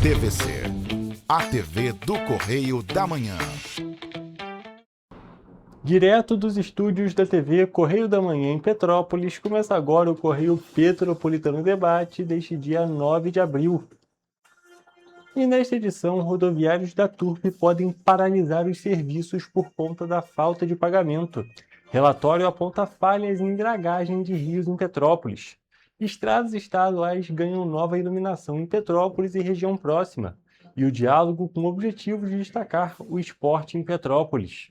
TVC, a TV do Correio da Manhã. Direto dos estúdios da TV Correio da Manhã em Petrópolis, começa agora o Correio Petropolitano Debate deste dia 9 de abril. E nesta edição, rodoviários da Turp podem paralisar os serviços por conta da falta de pagamento. Relatório aponta falhas em dragagem de rios em Petrópolis. Estradas estaduais ganham nova iluminação em Petrópolis e região próxima. E o diálogo com o objetivo de destacar o esporte em Petrópolis.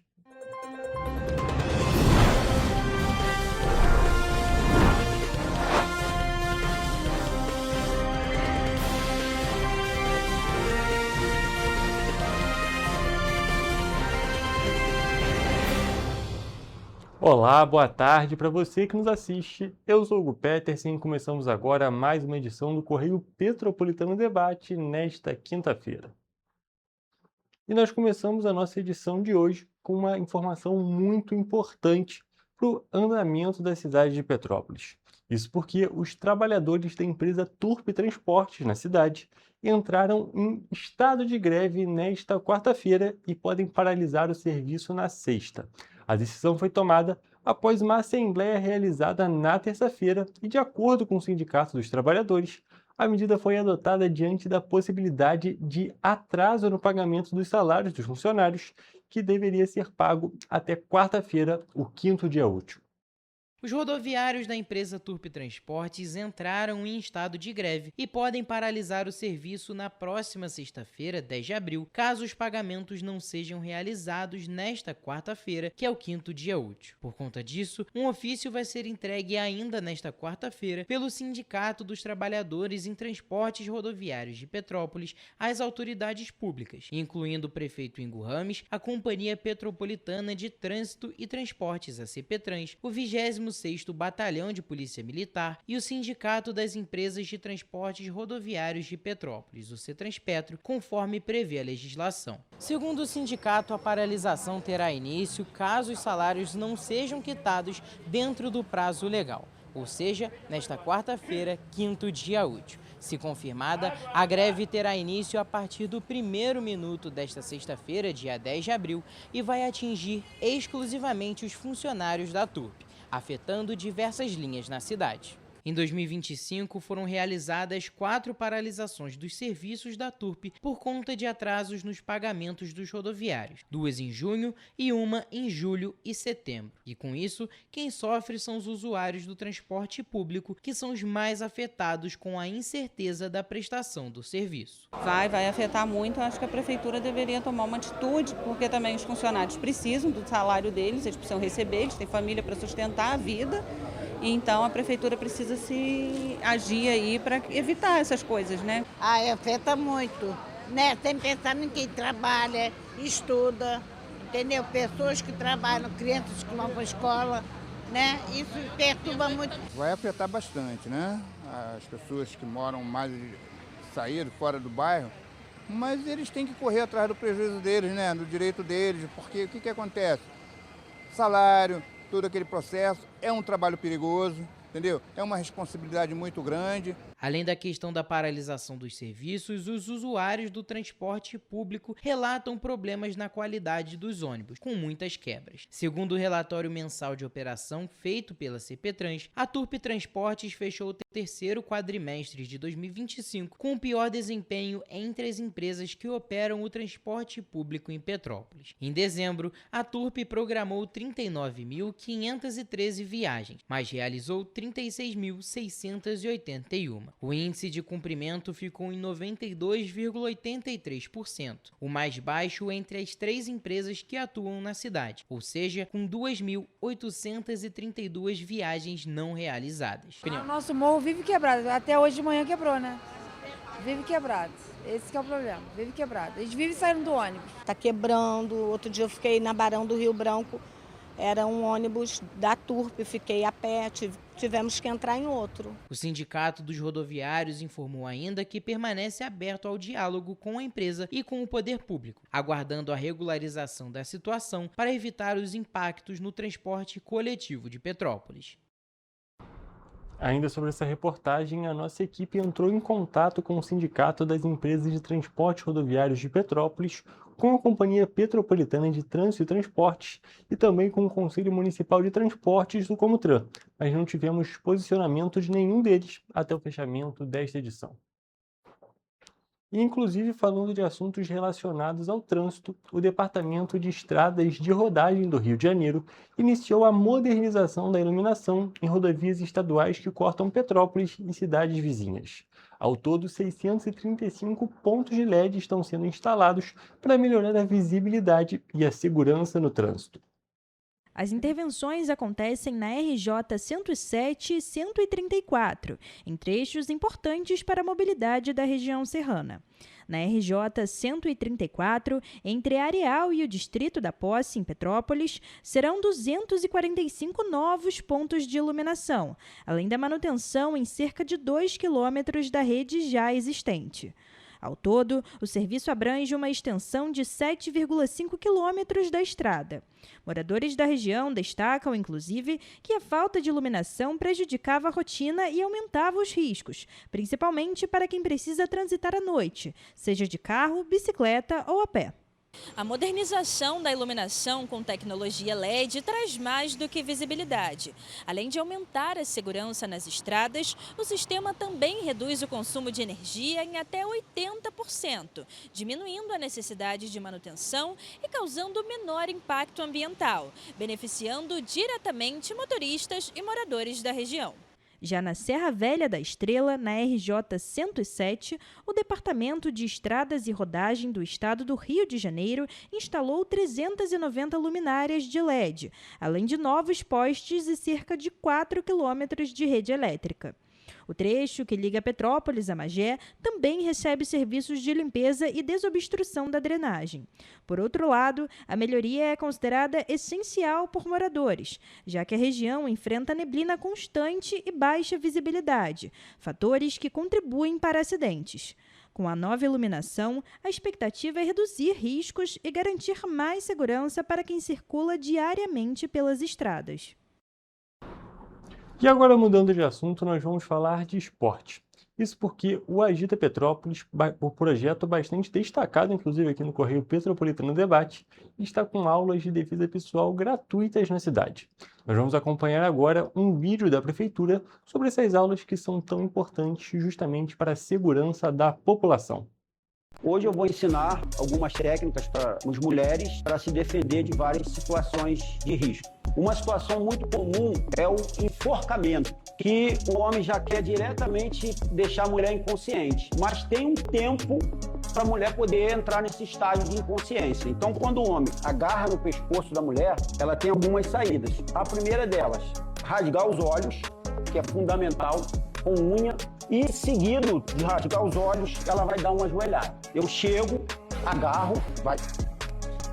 Olá, boa tarde para você que nos assiste. Eu sou o Hugo Petersen e começamos agora mais uma edição do Correio Petropolitano Debate nesta quinta-feira. E nós começamos a nossa edição de hoje com uma informação muito importante para o andamento da cidade de Petrópolis. Isso porque os trabalhadores da empresa Turp Transportes na cidade entraram em estado de greve nesta quarta-feira e podem paralisar o serviço na sexta. A decisão foi tomada após uma assembleia realizada na terça-feira e, de acordo com o Sindicato dos Trabalhadores, a medida foi adotada diante da possibilidade de atraso no pagamento dos salários dos funcionários, que deveria ser pago até quarta-feira, o quinto dia útil. Os rodoviários da empresa Turp Transportes entraram em estado de greve e podem paralisar o serviço na próxima sexta-feira, 10 de abril, caso os pagamentos não sejam realizados nesta quarta-feira, que é o quinto dia útil. Por conta disso, um ofício vai ser entregue ainda nesta quarta-feira pelo Sindicato dos Trabalhadores em Transportes Rodoviários de Petrópolis às autoridades públicas, incluindo o prefeito Ingo Rames, a Companhia Petropolitana de Trânsito e Transportes, a CPTrans, o 26º Batalhão de Polícia Militar e o Sindicato das Empresas de Transportes Rodoviários de Petrópolis, o CETRANSPETRO, conforme prevê a legislação. Segundo o sindicato, a paralisação terá início caso os salários não sejam quitados dentro do prazo legal, ou seja, nesta quarta-feira, quinto dia útil. Se confirmada, a greve terá início a partir do primeiro minuto desta sexta-feira, dia 10 de abril, e vai atingir exclusivamente os funcionários da Turp, afetando diversas linhas na cidade. Em 2025, foram realizadas 4 paralisações dos serviços da Turp por conta de atrasos nos pagamentos dos rodoviários, 2 em junho e 1 em julho e setembro. E com isso, quem sofre são os usuários do transporte público, que são os mais afetados com a incerteza da prestação do serviço. Vai afetar muito. Eu acho que a prefeitura deveria tomar uma atitude, porque também os funcionários precisam do salário deles, eles precisam receber, eles têm família para sustentar a vida. Então a prefeitura precisa se agir aí para evitar essas coisas, né? Afeta muito, né? Sem pensar em quem trabalha, estuda, entendeu? Pessoas que trabalham, crianças que vão para a escola, né? Isso perturba muito. Vai afetar bastante, né? As pessoas que moram mais, saíram fora do bairro, mas eles têm que correr atrás do prejuízo deles, né? Do direito deles, porque o que acontece? Salário, todo aquele processo, é um trabalho perigoso, entendeu? É uma responsabilidade muito grande. Além da questão da paralisação dos serviços, os usuários do transporte público relatam problemas na qualidade dos ônibus, com muitas quebras. Segundo o relatório mensal de operação feito pela CPTrans, a Turp Transportes fechou o terceiro quadrimestre de 2025 com o pior desempenho entre as empresas que operam o transporte público em Petrópolis. Em dezembro, a Turp programou 39.513 viagens, mas realizou 36.681. O índice de cumprimento ficou em 92,83%, o mais baixo entre as 3 empresas que atuam na cidade, ou seja, com 2.832 viagens não realizadas. O nosso morro vive quebrado, até hoje de manhã quebrou, né? Vive quebrado, esse que é o problema, vive quebrado. A gente vive saindo do ônibus. Tá quebrando, outro dia eu fiquei na Barão do Rio Branco, era um ônibus da Turp, fiquei a pé, tivemos que entrar em outro. O Sindicato dos Rodoviários informou ainda que permanece aberto ao diálogo com a empresa e com o poder público, aguardando a regularização da situação para evitar os impactos no transporte coletivo de Petrópolis. Ainda sobre essa reportagem, a nossa equipe entrou em contato com o Sindicato das Empresas de Transportes Rodoviários de Petrópolis, com a Companhia Petropolitana de Trânsito e Transportes e também com o Conselho Municipal de Transportes do Comutran, mas não tivemos posicionamento de nenhum deles até o fechamento desta edição. E, inclusive, falando de assuntos relacionados ao trânsito, o Departamento de Estradas de Rodagem do Rio de Janeiro iniciou a modernização da iluminação em rodovias estaduais que cortam Petrópolis e cidades vizinhas. Ao todo, 635 pontos de LED estão sendo instalados para melhorar a visibilidade e a segurança no trânsito. As intervenções acontecem na RJ 107 e 134, em trechos importantes para a mobilidade da região serrana. Na RJ 134, entre Areal e o Distrito da Posse, em Petrópolis, serão 245 novos pontos de iluminação, além da manutenção em cerca de 2 quilômetros da rede já existente. Ao todo, o serviço abrange uma extensão de 7,5 quilômetros da estrada. Moradores da região destacam, inclusive, que a falta de iluminação prejudicava a rotina e aumentava os riscos, principalmente para quem precisa transitar à noite, seja de carro, bicicleta ou a pé. A modernização da iluminação com tecnologia LED traz mais do que visibilidade. Além de aumentar a segurança nas estradas, o sistema também reduz o consumo de energia em até 80%, diminuindo a necessidade de manutenção e causando menor impacto ambiental, beneficiando diretamente motoristas e moradores da região. Já na Serra Velha da Estrela, na RJ 107, o Departamento de Estradas e Rodagem do Estado do Rio de Janeiro instalou 390 luminárias de LED, além de novos postes e cerca de 4 quilômetros de rede elétrica. O trecho que liga Petrópolis a Magé também recebe serviços de limpeza e desobstrução da drenagem. Por outro lado, a melhoria é considerada essencial por moradores, já que a região enfrenta neblina constante e baixa visibilidade, fatores que contribuem para acidentes. Com a nova iluminação, a expectativa é reduzir riscos e garantir mais segurança para quem circula diariamente pelas estradas. E agora, mudando de assunto, nós vamos falar de esporte. Isso porque o Agita Petrópolis, um projeto bastante destacado, inclusive aqui no Correio Petropolitano Debate, está com aulas de defesa pessoal gratuitas na cidade. Nós vamos acompanhar agora um vídeo da Prefeitura sobre essas aulas que são tão importantes justamente para a segurança da população. Hoje eu vou ensinar algumas técnicas para as mulheres para se defender de várias situações de risco. Uma situação muito comum é o enforcamento, que o homem já quer diretamente deixar a mulher inconsciente, mas tem um tempo para a mulher poder entrar nesse estágio de inconsciência. Então, quando o homem agarra no pescoço da mulher, ela tem algumas saídas. A primeira delas, rasgar os olhos, que é fundamental, com unha, e seguido de rasgar os olhos, ela vai dar uma ajoelhada. Eu chego, agarro, vai,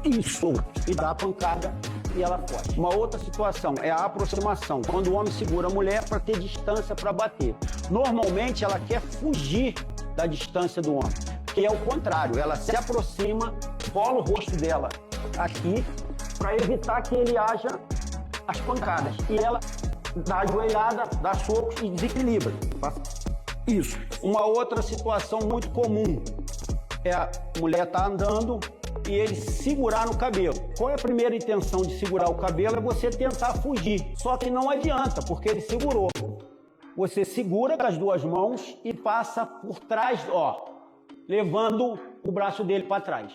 isso, e dá a pancada e ela foge. Uma outra situação é a aproximação, quando o homem segura a mulher para ter distância para bater. Normalmente ela quer fugir da distância do homem, que é o contrário, ela se aproxima, cola o rosto dela aqui, para evitar que ele haja as pancadas. E ela dá a joelhada, dá socos e desequilibra. Isso. Uma outra situação muito comum é a mulher estar andando e ele segurar no cabelo. Qual é a primeira intenção de segurar o cabelo? É você tentar fugir. Só que não adianta, porque ele segurou. Você segura com as duas mãos e passa por trás, ó, levando o braço dele para trás.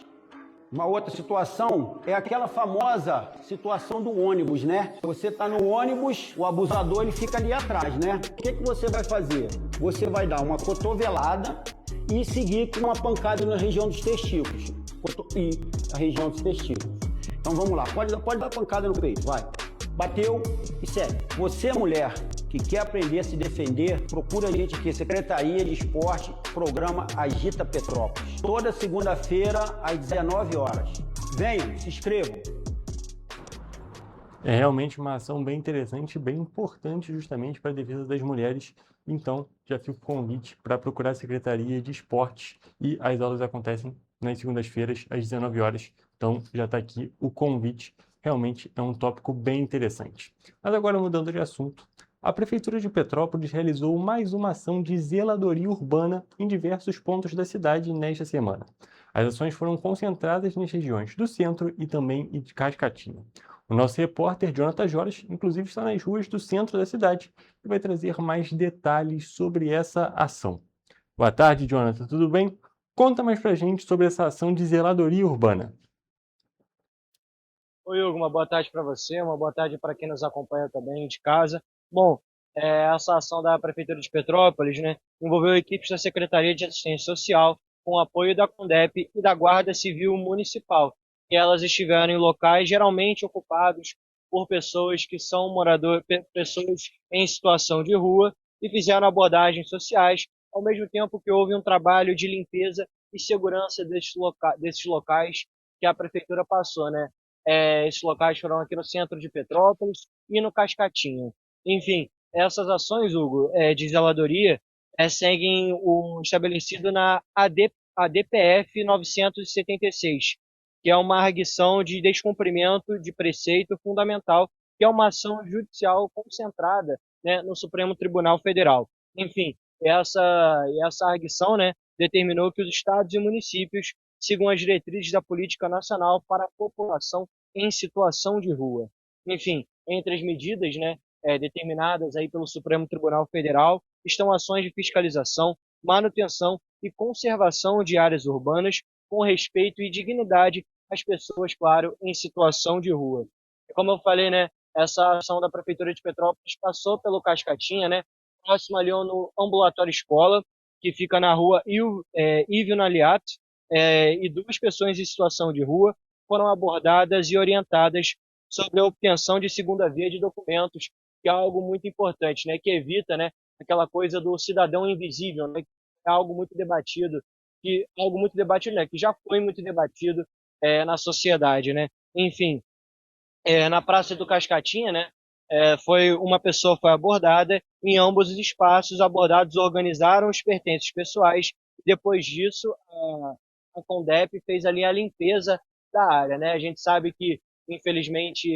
Uma outra situação é aquela famosa situação do ônibus, né? Você tá no ônibus, o abusador ele fica ali atrás, né? O que você vai fazer? Você vai dar uma cotovelada e seguir com uma pancada na região dos testículos. E a região dos testículos. Então vamos lá, pode dar pancada no peito, vai. Bateu e segue. Você, mulher, que quer aprender a se defender, procura a gente aqui, Secretaria de Esporte, programa Agita Petrópolis. Toda segunda-feira, às 19 horas. Venham, se inscrevam. É realmente uma ação bem interessante e bem importante justamente para a defesa das mulheres. Então, já fica o convite para procurar a Secretaria de Esportes e as aulas acontecem nas segundas-feiras, às 19 horas. Então, já está aqui o convite. Realmente é um tópico bem interessante. Mas agora, mudando de assunto, a Prefeitura de Petrópolis realizou mais uma ação de zeladoria urbana em diversos pontos da cidade nesta semana. As ações foram concentradas nas regiões do centro e também de Cascatinha. O nosso repórter, Jonathan Joras, inclusive está nas ruas do centro da cidade e vai trazer mais detalhes sobre essa ação. Boa tarde, Jonathan, tudo bem? Conta mais pra gente sobre essa ação de zeladoria urbana. Oi, Hugo, uma boa tarde para você, uma boa tarde para quem nos acompanha também de casa. Bom, essa ação da Prefeitura de Petrópolis, né, envolveu equipes da Secretaria de Assistência Social, com o apoio da CONDEP e da Guarda Civil Municipal. E elas estiveram em locais geralmente ocupados por pessoas que são pessoas em situação de rua, e fizeram abordagens sociais, ao mesmo tempo que houve um trabalho de limpeza e segurança desses locais que a Prefeitura passou, né? Esses locais foram aqui no centro de Petrópolis e no Cascatinha. Enfim, essas ações, Hugo, de zeladoria, seguem o estabelecido na ADPF 976, que é uma arguição de descumprimento de preceito fundamental, que é uma ação judicial concentrada, né, no Supremo Tribunal Federal. Enfim, essa arguição, né, determinou que os estados e municípios sigam as diretrizes da Política Nacional para a População em Situação de Rua. Enfim, entre as medidas, né, determinadas aí pelo Supremo Tribunal Federal estão ações de fiscalização, manutenção e conservação de áreas urbanas com respeito e dignidade às pessoas, claro, em situação de rua. Como eu falei, né, essa ação da Prefeitura de Petrópolis passou pelo Cascatinha, né, próximo ali no ambulatório escola, que fica na rua Ívio Naliat, e 2 pessoas em situação de rua foram abordadas e orientadas sobre a obtenção de segunda via de documentos, que é algo muito importante, né, que evita, né, aquela coisa do cidadão invisível, né, que é algo muito debatido, que já foi muito debatido na sociedade, né. Enfim, na Praça do Cascatinha, né, uma pessoa foi abordada, em ambos os espaços, abordados organizaram os pertences pessoais, e depois disso a CONDEP fez ali a limpeza da área, né. A gente sabe que, infelizmente,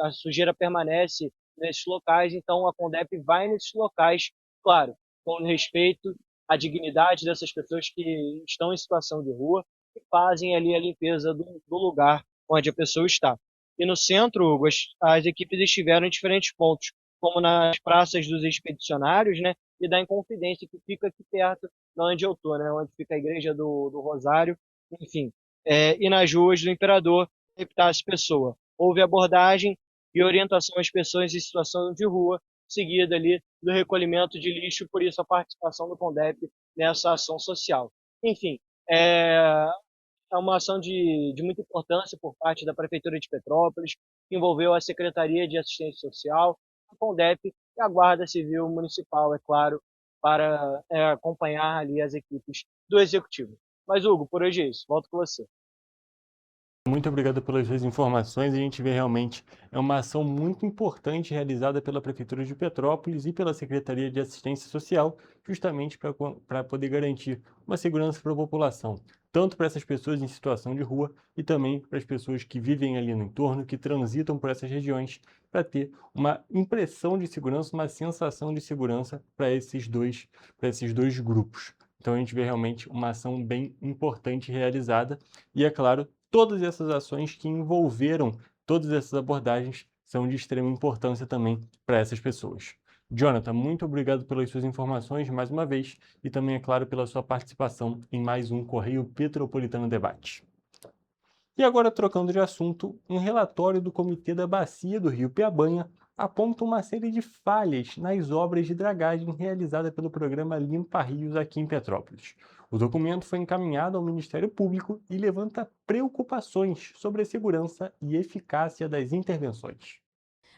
a sujeira permanece nesses locais, então a CONDEP vai nesses locais, claro, com respeito à dignidade dessas pessoas que estão em situação de rua, e fazem ali a limpeza do lugar onde a pessoa está. E no centro, Hugo, as equipes estiveram em diferentes pontos, como nas praças dos expedicionários, né, e da Inconfidência, que fica aqui perto de onde eu estou, né, onde fica a igreja do Rosário, enfim, e nas ruas do Imperador Epitácio Pessoa. Houve abordagem e orientação às pessoas em situação de rua, seguida ali do recolhimento de lixo, por isso a participação do CONDEP nessa ação social. Enfim, é uma ação de muita importância por parte da Prefeitura de Petrópolis, que envolveu a Secretaria de Assistência Social, a CONDEP e a Guarda Civil Municipal, é claro, para acompanhar ali as equipes do Executivo. Mas, Hugo, por hoje é isso. Volto com você. Muito obrigado pelas suas informações. A gente vê realmente uma ação muito importante realizada pela Prefeitura de Petrópolis e pela Secretaria de Assistência Social, justamente para poder garantir uma segurança para a população, tanto para essas pessoas em situação de rua e também para as pessoas que vivem ali no entorno, que transitam por essas regiões, para ter uma impressão de segurança, uma sensação de segurança para esses dois grupos. Então a gente vê realmente uma ação bem importante realizada e, é claro, todas essas ações que envolveram todas essas abordagens são de extrema importância também para essas pessoas. Jonathan, muito obrigado pelas suas informações mais uma vez e também, é claro, pela sua participação em mais um Correio Petropolitano Debate. E agora, trocando de assunto, um relatório do Comitê da Bacia do Rio Piabanha aponta uma série de falhas nas obras de dragagem realizada pelo programa Limpa Rios aqui em Petrópolis. O documento foi encaminhado ao Ministério Público e levanta preocupações sobre a segurança e eficácia das intervenções.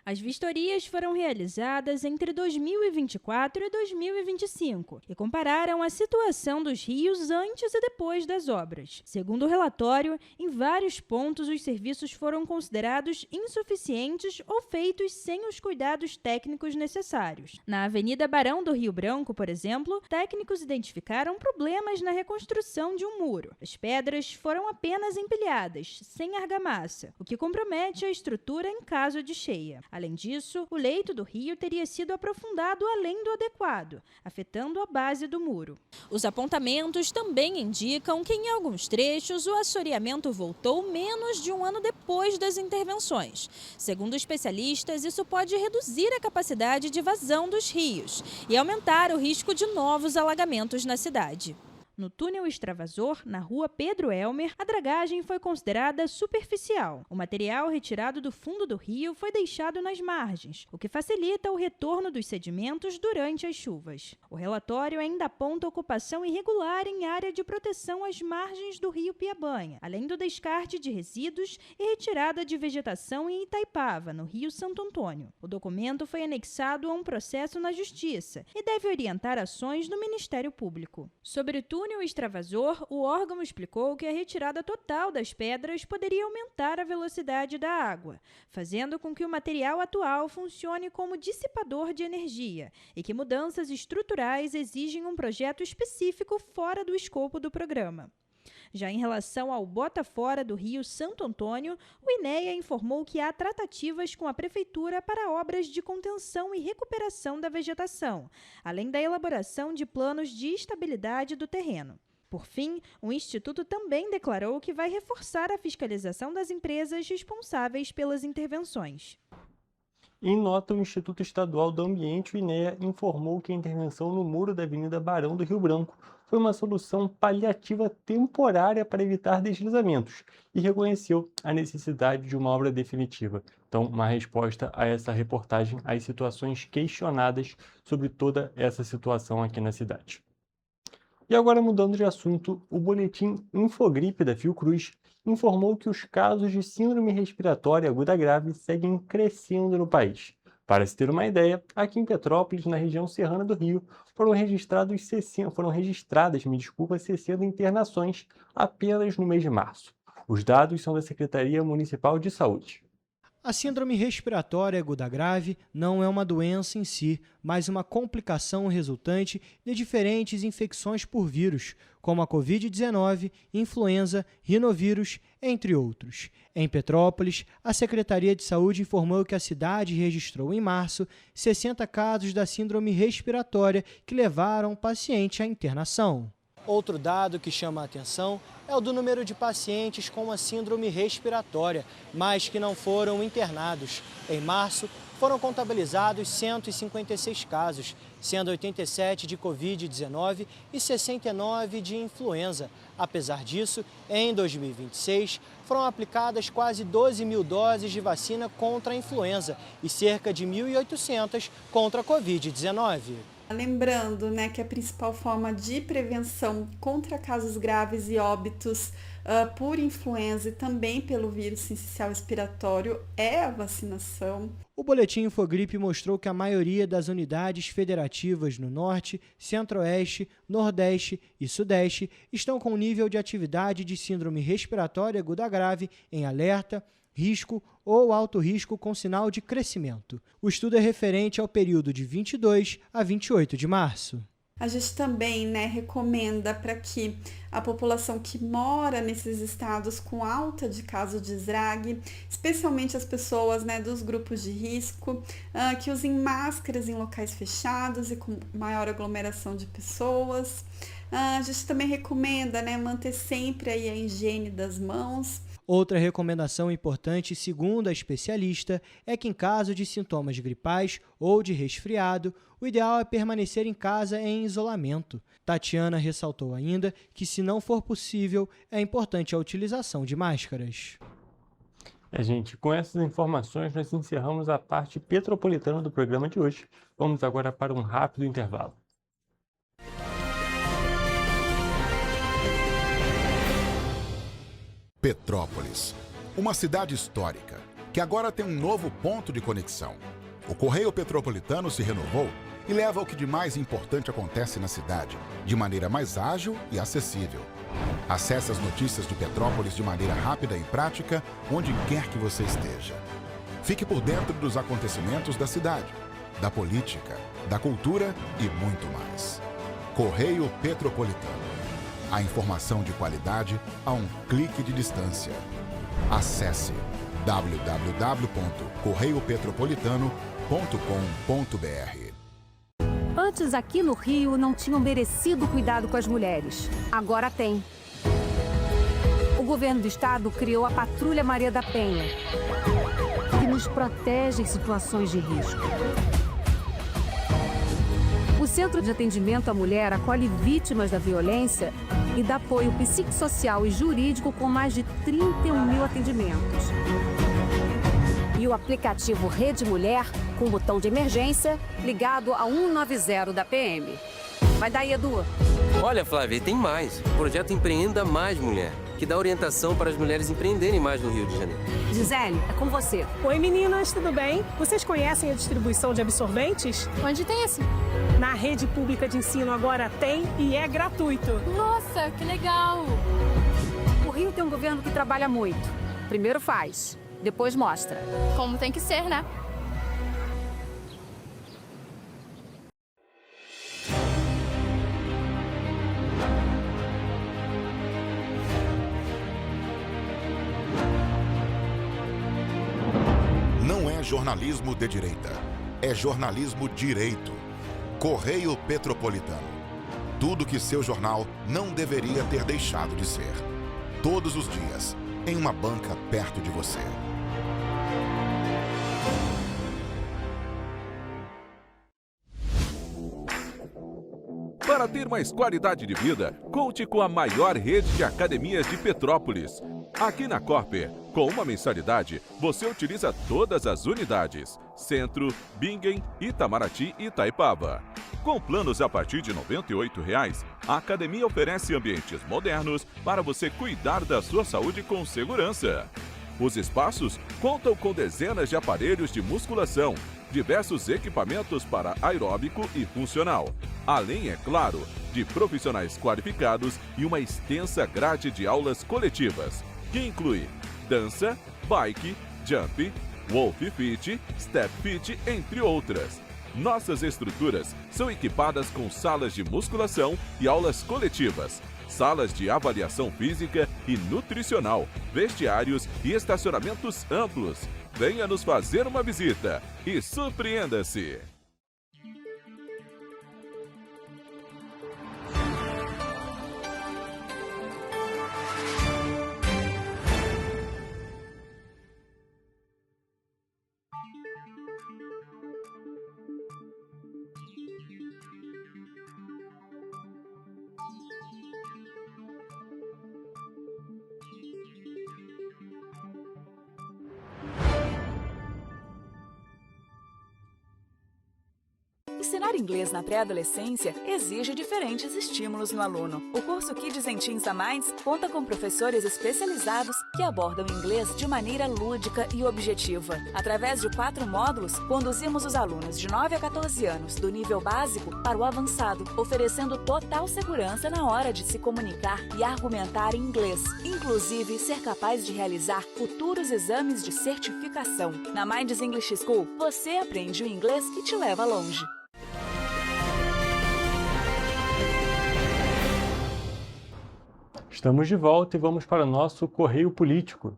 As vistorias foram realizadas entre 2024 e 2025 e compararam a situação dos rios antes e depois das obras. Segundo o relatório, em vários pontos os serviços foram considerados insuficientes ou feitos sem os cuidados técnicos necessários. Na Avenida Barão do Rio Branco, por exemplo, técnicos identificaram problemas na reconstrução de um muro. As pedras foram apenas empilhadas, sem argamassa, o que compromete a estrutura em caso de cheia. Além disso, o leito do rio teria sido aprofundado além do adequado, afetando a base do muro. Os apontamentos também indicam que, em alguns trechos, o assoreamento voltou menos de um ano depois das intervenções. Segundo especialistas, isso pode reduzir a capacidade de vazão dos rios e aumentar o risco de novos alagamentos na cidade. No túnel extravasor, na rua Pedro Elmer, a dragagem foi considerada superficial. O material retirado do fundo do rio foi deixado nas margens, o que facilita o retorno dos sedimentos durante as chuvas. O relatório ainda aponta ocupação irregular em área de proteção às margens do rio Piabanha, além do descarte de resíduos e retirada de vegetação em Itaipava, no rio Santo Antônio. O documento foi anexado a um processo na Justiça e deve orientar ações do Ministério Público. Sobre o túnel extravasor, o órgão explicou que a retirada total das pedras poderia aumentar a velocidade da água, fazendo com que o material atual funcione como dissipador de energia e que mudanças estruturais exigem um projeto específico fora do escopo do programa. Já em relação ao bota fora do rio Santo Antônio, o INEA informou que há tratativas com a Prefeitura para obras de contenção e recuperação da vegetação, além da elaboração de planos de estabilidade do terreno. Por fim, o Instituto também declarou que vai reforçar a fiscalização das empresas responsáveis pelas intervenções. Em nota, o Instituto Estadual do Ambiente, o INEA, informou que a intervenção no muro da Avenida Barão do Rio Branco foi uma solução paliativa temporária para evitar deslizamentos e reconheceu a necessidade de uma obra definitiva. Então, uma resposta a essa reportagem, às situações questionadas sobre toda essa situação aqui na cidade. E agora, mudando de assunto, o boletim Infogripe da Fiocruz informou que os casos de síndrome respiratória aguda grave seguem crescendo no país. Para se ter uma ideia, aqui em Petrópolis, na região serrana do Rio, foram registradas 60 internações apenas no mês de março. Os dados são da Secretaria Municipal de Saúde. A síndrome respiratória aguda grave não é uma doença em si, mas uma complicação resultante de diferentes infecções por vírus, como a Covid-19, influenza, rinovírus, entre outros. Em Petrópolis, a Secretaria de Saúde informou que a cidade registrou em março 60 casos da síndrome respiratória que levaram o paciente à internação. Outro dado que chama a atenção é o do número de pacientes com a síndrome respiratória, mas que não foram internados. Em março, foram contabilizados 156 casos, sendo 87 de Covid-19 e 69 de influenza. Apesar disso, em 2026, foram aplicadas quase 12 mil doses de vacina contra a influenza e cerca de 1.800 contra a Covid-19. Lembrando, que a principal forma de prevenção contra casos graves e óbitos por influenza e também pelo vírus sincicial respiratório é a vacinação. O boletim Infogripe mostrou que a maioria das unidades federativas no Norte, Centro-Oeste, Nordeste e Sudeste estão com nível de atividade de síndrome respiratória aguda grave em alerta, risco ou alto risco com sinal de crescimento. O estudo é referente ao período de 22 a 28 de março. A gente também recomenda para que a população que mora nesses estados com alta de caso de SRAG, especialmente as pessoas dos grupos de risco, que usem máscaras em locais fechados e com maior aglomeração de pessoas. A gente também recomenda manter sempre aí a higiene das mãos. Outra recomendação importante, segundo a especialista, é que em caso de sintomas gripais ou de resfriado, o ideal é permanecer em casa em isolamento. Tatiana ressaltou ainda que, se não for possível, é importante a utilização de máscaras. Gente, com essas informações nós encerramos a parte petropolitana do programa de hoje. Vamos agora para um rápido intervalo. Petrópolis, uma cidade histórica, que agora tem um novo ponto de conexão. O Correio Petropolitano se renovou e leva o que de mais importante acontece na cidade, de maneira mais ágil e acessível. Acesse as notícias de Petrópolis de maneira rápida e prática, onde quer que você esteja. Fique por dentro dos acontecimentos da cidade, da política, da cultura e muito mais. Correio Petropolitano. A informação de qualidade a um clique de distância. Acesse www.correiopetropolitano.com.br. Antes, aqui no Rio, não tinham merecido cuidado com as mulheres. Agora tem. O governo do estado criou a Patrulha Maria da Penha, que nos protege em situações de risco. O Centro de Atendimento à Mulher acolhe vítimas da violência e dá apoio psicossocial e jurídico com mais de 31 mil atendimentos. E o aplicativo Rede Mulher, com botão de emergência, ligado a 190 da PM. Vai daí, Edu. Olha, Flávia, tem mais. O projeto Empreenda Mais Mulher, que dá orientação para as mulheres empreenderem mais no Rio de Janeiro. Gisele, é com você. Oi, meninas, tudo bem? Vocês conhecem a distribuição de absorventes? Onde tem esse? Na rede pública de ensino agora tem e é gratuito. Nossa, que legal! O Rio tem um governo que trabalha muito. Primeiro faz, depois mostra. Como tem que ser, né? Não é jornalismo de direita, é jornalismo direito. Correio Petropolitano. Tudo que seu jornal não deveria ter deixado de ser. Todos os dias, em uma banca perto de você. Para ter mais qualidade de vida, conte com a maior rede de academias de Petrópolis. Aqui na Corper, com uma mensalidade, você utiliza todas as unidades: Centro, Bingen, Itamaraty e Itaipava. Com planos a partir de R$ 98,00, a academia oferece ambientes modernos para você cuidar da sua saúde com segurança. Os espaços contam com dezenas de aparelhos de musculação, diversos equipamentos para aeróbico e funcional, além, é claro, de profissionais qualificados e uma extensa grade de aulas coletivas, que inclui dança, bike, jump, wolf fit, step fit, entre outras. Nossas estruturas são equipadas com salas de musculação e aulas coletivas, salas de avaliação física e nutricional, vestiários e estacionamentos amplos. Venha nos fazer uma visita e surpreenda-se! Ensinar inglês na pré-adolescência exige diferentes estímulos no aluno. O curso Kids and Teens a Mais conta com professores especializados que abordam o inglês de maneira lúdica e objetiva. Através de 4 módulos, conduzimos os alunos de 9 a 14 anos do nível básico para o avançado, oferecendo total segurança na hora de se comunicar e argumentar em inglês, inclusive ser capaz de realizar futuros exames de certificação. Na Minds English School, você aprende o inglês que te leva longe. Estamos de volta e vamos para o nosso Correio Político.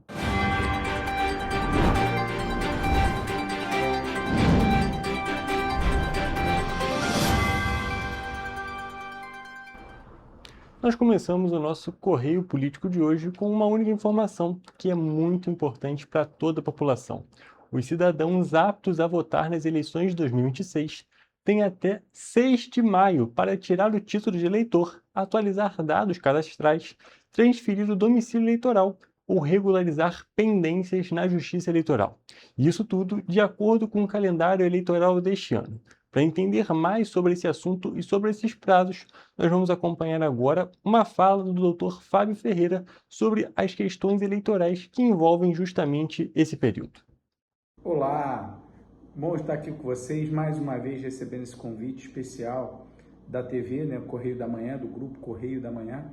Nós começamos o nosso Correio Político de hoje com uma única informação que é muito importante para toda a população. Os cidadãos aptos a votar nas eleições de 2026 têm até 6 de maio para tirar o título de eleitor, atualizar dados cadastrais, transferir o domicílio eleitoral ou regularizar pendências na Justiça Eleitoral. Isso tudo de acordo com o calendário eleitoral deste ano. Para entender mais sobre esse assunto e sobre esses prazos, nós vamos acompanhar agora uma fala do Dr. Fábio Ferreira sobre as questões eleitorais que envolvem justamente esse período. Olá, bom estar aqui com vocês, mais uma vez recebendo esse convite especial da TV, né, Correio da Manhã, do grupo Correio da Manhã.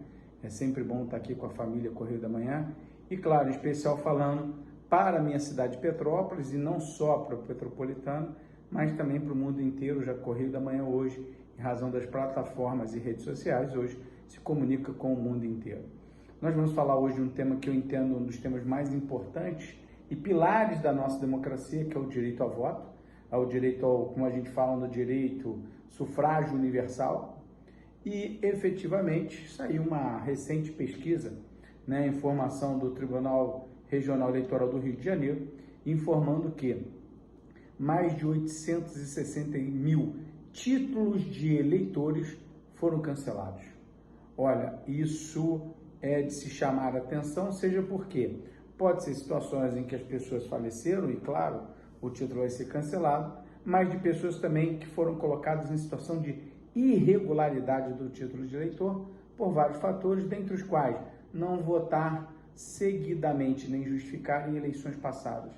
É sempre bom estar aqui com a família Correio da Manhã e, claro, em especial falando para a minha cidade de Petrópolis e não só para o Petropolitano, mas também para o mundo inteiro. Já Correio da Manhã hoje, em razão das plataformas e redes sociais, hoje se comunica com o mundo inteiro. Nós vamos falar hoje de um tema que eu entendo um dos temas mais importantes e pilares da nossa democracia, que é o direito ao voto, ao direito ao, como a gente fala no direito, sufrágio universal. E, efetivamente, saiu uma recente pesquisa, né, informação do Tribunal Regional Eleitoral do Rio de Janeiro, informando que mais de 860 mil títulos de eleitores foram cancelados. Olha, isso é de se chamar a atenção, seja porque pode ser situações em que as pessoas faleceram e, claro, o título vai ser cancelado, mas de pessoas também que foram colocadas em situação de irregularidade do título de eleitor por vários fatores, dentre os quais não votar seguidamente nem justificar em eleições passadas.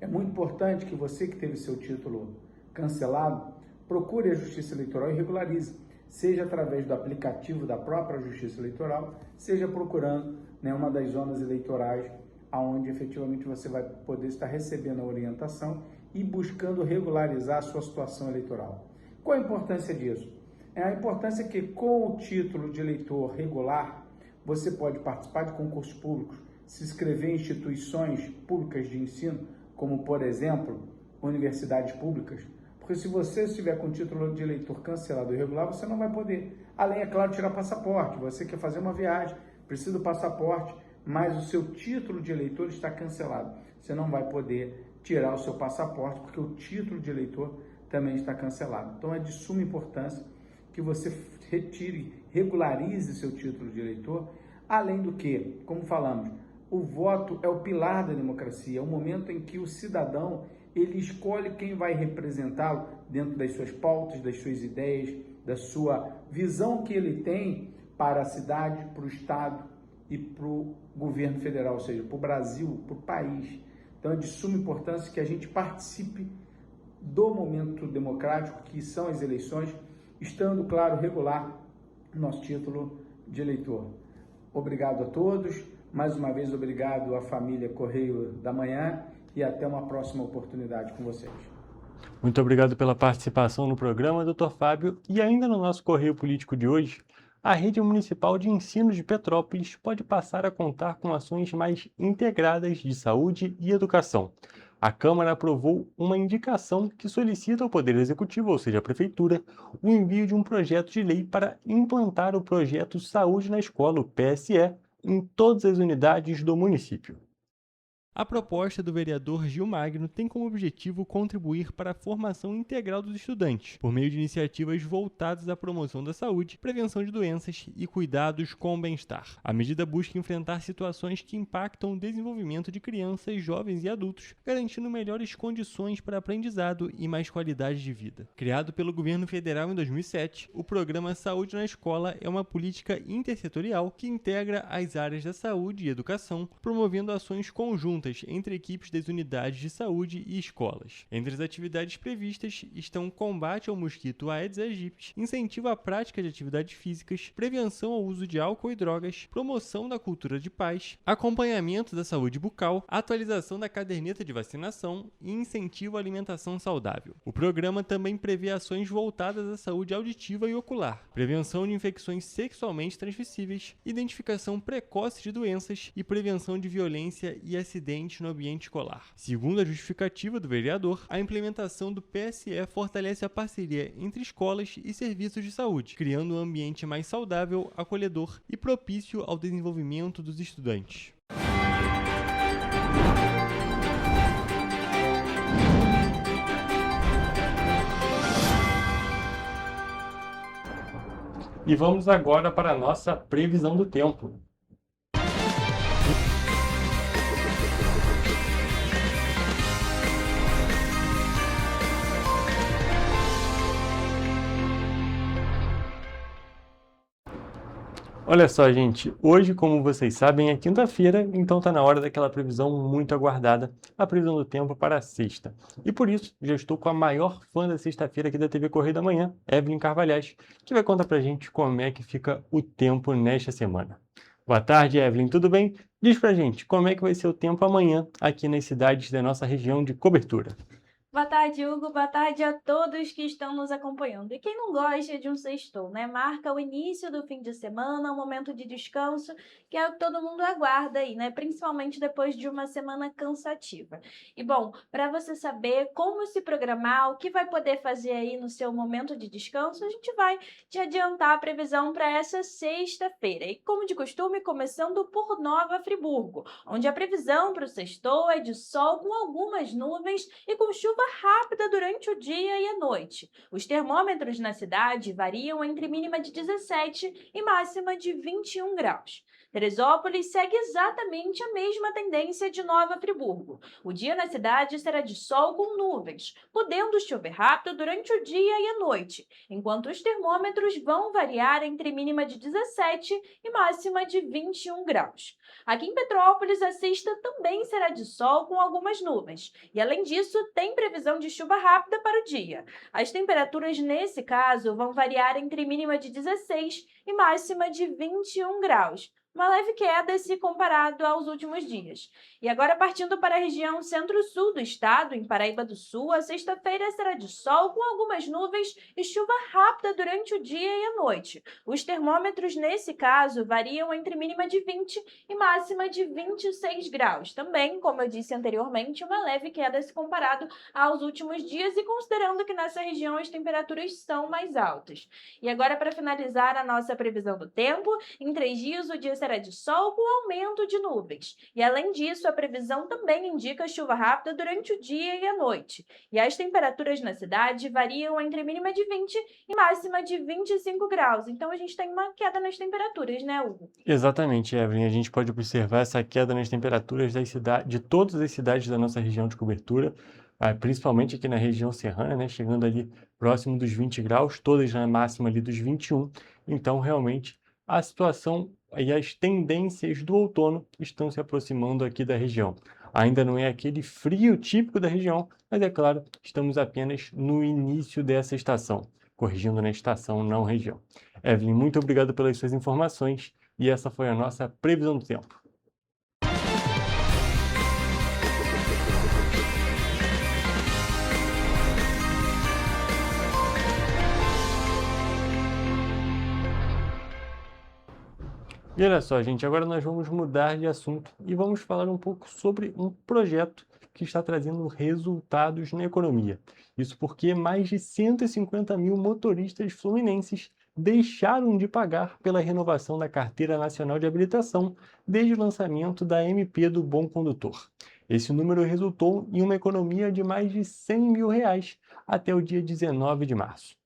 É muito importante que você que teve seu título cancelado procure a Justiça Eleitoral e regularize, seja através do aplicativo da própria Justiça Eleitoral, seja procurando, né, uma das zonas eleitorais onde efetivamente você vai poder estar recebendo a orientação e buscando regularizar a sua situação eleitoral. Qual a importância disso? A importância é que com o título de eleitor regular, você pode participar de concursos públicos, se inscrever em instituições públicas de ensino, como, por exemplo, universidades públicas, porque se você estiver com o título de eleitor cancelado ou irregular, você não vai poder, além, é claro, tirar passaporte. Você quer fazer uma viagem, precisa do passaporte, mas o seu título de eleitor está cancelado. Você não vai poder tirar o seu passaporte, porque o título de eleitor também está cancelado. Então é de suma importância que você retire, regularize seu título de eleitor, além do que, como falamos, o voto é o pilar da democracia, é o momento em que o cidadão ele escolhe quem vai representá-lo dentro das suas pautas, das suas ideias, da sua visão que ele tem para a cidade, para o Estado e para o governo federal, ou seja, para o Brasil, para o país. Então é de suma importância que a gente participe do momento democrático, que são as eleições, estando, claro, regular o nosso título de eleitor. Obrigado a todos, mais uma vez obrigado à família Correio da Manhã e até uma próxima oportunidade com vocês. Muito obrigado pela participação no programa, Dr. Fábio. E ainda no nosso Correio Político de hoje, a Rede Municipal de Ensino de Petrópolis pode passar a contar com ações mais integradas de saúde e educação. A Câmara aprovou uma indicação que solicita ao Poder Executivo, ou seja, a Prefeitura, o envio de um projeto de lei para implantar o projeto Saúde na Escola, o PSE, em todas as unidades do município. A proposta do vereador Gil Magno tem como objetivo contribuir para a formação integral dos estudantes, por meio de iniciativas voltadas à promoção da saúde, prevenção de doenças e cuidados com o bem-estar. A medida busca enfrentar situações que impactam o desenvolvimento de crianças, jovens e adultos, garantindo melhores condições para aprendizado e mais qualidade de vida. Criado pelo governo federal em 2007, o programa Saúde na Escola é uma política intersetorial que integra as áreas da saúde e educação, promovendo ações conjuntas entre equipes das unidades de saúde e escolas. Entre as atividades previstas estão combate ao mosquito Aedes aegypti, incentivo à prática de atividades físicas, prevenção ao uso de álcool e drogas, promoção da cultura de paz, acompanhamento da saúde bucal, atualização da caderneta de vacinação e incentivo à alimentação saudável. O programa também prevê ações voltadas à saúde auditiva e ocular, prevenção de infecções sexualmente transmissíveis, identificação precoce de doenças e prevenção de violência e acidentes no ambiente escolar. Segundo a justificativa do vereador, a implementação do PSE fortalece a parceria entre escolas e serviços de saúde, criando um ambiente mais saudável, acolhedor e propício ao desenvolvimento dos estudantes. E vamos agora para a nossa previsão do tempo. Olha só, gente, hoje, como vocês sabem, é quinta-feira, então está na hora daquela previsão muito aguardada, a previsão do tempo para a sexta. E por isso, já estou com a maior fã da sexta-feira aqui da TV Correio da Manhã, Evelyn Carvalhais, que vai contar pra gente como é que fica o tempo nesta semana. Boa tarde, Evelyn, tudo bem? Diz pra gente, como é que vai ser o tempo amanhã aqui nas cidades da nossa região de cobertura? Boa tarde, Hugo. Boa tarde a todos que estão nos acompanhando. E quem não gosta de um sextou, né? Marca o início do fim de semana, um momento de descanso, que é o que todo mundo aguarda aí, né? Principalmente depois de uma semana cansativa. E bom, para você saber como se programar, o que vai poder fazer aí no seu momento de descanso, a gente vai te adiantar a previsão para essa sexta-feira. E como de costume, começando por Nova Friburgo, onde a previsão para o sextou é de sol com algumas nuvens e com chuva rápida durante o dia e a noite. Os termômetros na cidade variam entre mínima de 17 e máxima de 21 graus. Teresópolis segue exatamente a mesma tendência de Nova Friburgo. O dia na cidade será de sol com nuvens, podendo chover rápido durante o dia e a noite, enquanto os termômetros vão variar entre mínima de 17 e máxima de 21 graus. Aqui em Petrópolis, a sexta também será de sol com algumas nuvens, e além disso, tem previsão de chuva rápida para o dia. As temperaturas, nesse caso, vão variar entre mínima de 16 e máxima de 21 graus. Uma leve queda se comparado aos últimos dias. E agora, partindo para a região centro-sul do estado, em Paraíba do Sul, a sexta-feira será de sol com algumas nuvens e chuva rápida durante o dia e a noite. Os termômetros, nesse caso, variam entre mínima de 20 e máxima de 26 graus. Também, como eu disse anteriormente, uma leve queda se comparado aos últimos dias e considerando que nessa região as temperaturas são mais altas. E agora, para finalizar a nossa previsão do tempo, em 3 dias o dia será de sol com aumento de nuvens. E além disso, a previsão também indica chuva rápida durante o dia e a noite. E as temperaturas na cidade variam entre mínima de 20 e máxima de 25 graus. Então a gente tem uma queda nas temperaturas, né, Hugo? Exatamente, Evelyn. A gente pode observar essa queda nas temperaturas de todas as cidades da nossa região de cobertura, principalmente aqui na região serrana, né, chegando ali próximo dos 20 graus, todas na máxima ali dos 21. Então, realmente, a situação e as tendências do outono estão se aproximando aqui da região. Ainda não é aquele frio típico da região, mas é claro, estamos apenas no início dessa estação, corrigindo na estação, não região. Evelyn, muito obrigado pelas suas informações e essa foi a nossa previsão do tempo. E olha só, gente, agora nós vamos mudar de assunto e vamos falar um pouco sobre um projeto que está trazendo resultados na economia. Isso porque mais de 150 mil motoristas fluminenses deixaram de pagar pela renovação da Carteira Nacional de Habilitação desde o lançamento da MP do Bom Condutor. Esse número resultou em uma economia de mais de R$100 mil até o dia 19 de março.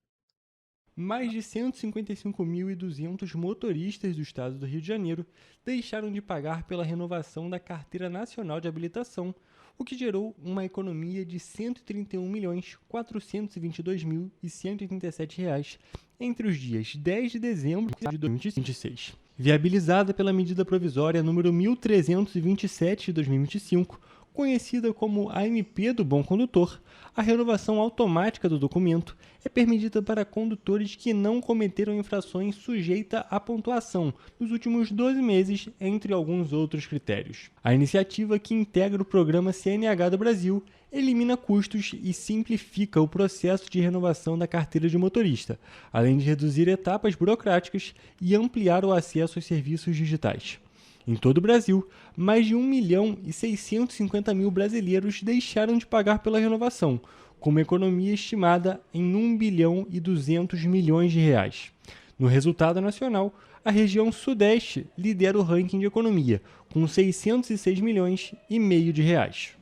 Mais de 155.200 motoristas do estado do Rio de Janeiro deixaram de pagar pela renovação da Carteira Nacional de Habilitação, o que gerou uma economia de R$ 131.422.187 entre os dias 10 de dezembro de 2026. Viabilizada pela medida provisória número 1327 de 2025, conhecida como a MP do Bom Condutor, a renovação automática do documento é permitida para condutores que não cometeram infrações sujeita à pontuação nos últimos 12 meses, entre alguns outros critérios. A iniciativa, que integra o programa CNH do Brasil, elimina custos e simplifica o processo de renovação da carteira de motorista, além de reduzir etapas burocráticas e ampliar o acesso aos serviços digitais. Em todo o Brasil, mais de 1.650.000 brasileiros deixaram de pagar pela renovação, com uma economia estimada em R$1 bilhão e 200 milhões de reais. No resultado nacional, a região Sudeste lidera o ranking de economia, com 606 milhões e meio de reais.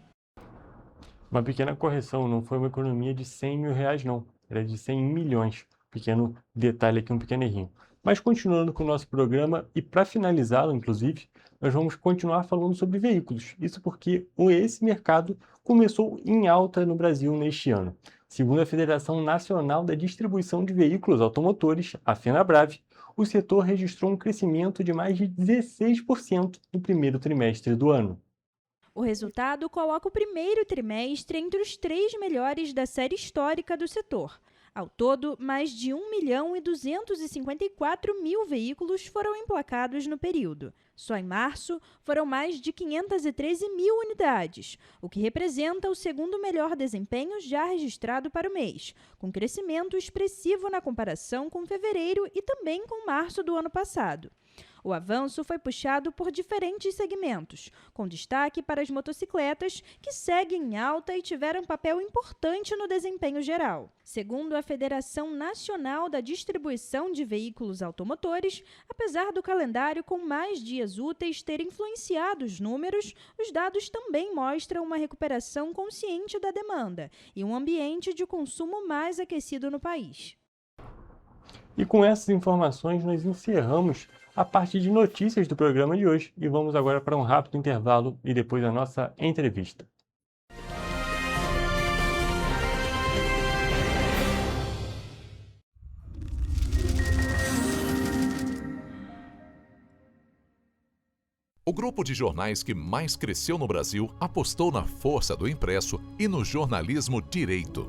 Uma pequena correção, não foi uma economia de R$100 mil, não. Era de 100 milhões. Pequeno detalhe aqui, um pequeno errinho. Mas continuando com o nosso programa, e para finalizá-lo, inclusive, nós vamos continuar falando sobre veículos. Isso porque esse mercado começou em alta no Brasil neste ano. Segundo a Federação Nacional da Distribuição de Veículos Automotores, a FenaBrave, o setor registrou um crescimento de mais de 16% no primeiro trimestre do ano. O resultado coloca o primeiro trimestre entre os 3 melhores da série histórica do setor. Ao todo, mais de 1.254.000 veículos foram emplacados no período. Só em março, foram mais de 513.000 unidades, o que representa o segundo melhor desempenho já registrado para o mês, com crescimento expressivo na comparação com fevereiro e também com março do ano passado. O avanço foi puxado por diferentes segmentos, com destaque para as motocicletas, que seguem em alta e tiveram papel importante no desempenho geral. Segundo a Federação Nacional da Distribuição de Veículos Automotores, apesar do calendário com mais dias úteis ter influenciado os números, os dados também mostram uma recuperação consciente da demanda e um ambiente de consumo mais aquecido no país. E com essas informações, nós encerramos a parte de notícias do programa de hoje e vamos agora para um rápido intervalo e depois a nossa entrevista. O grupo de jornais que mais cresceu no Brasil apostou na força do impresso e no jornalismo direito.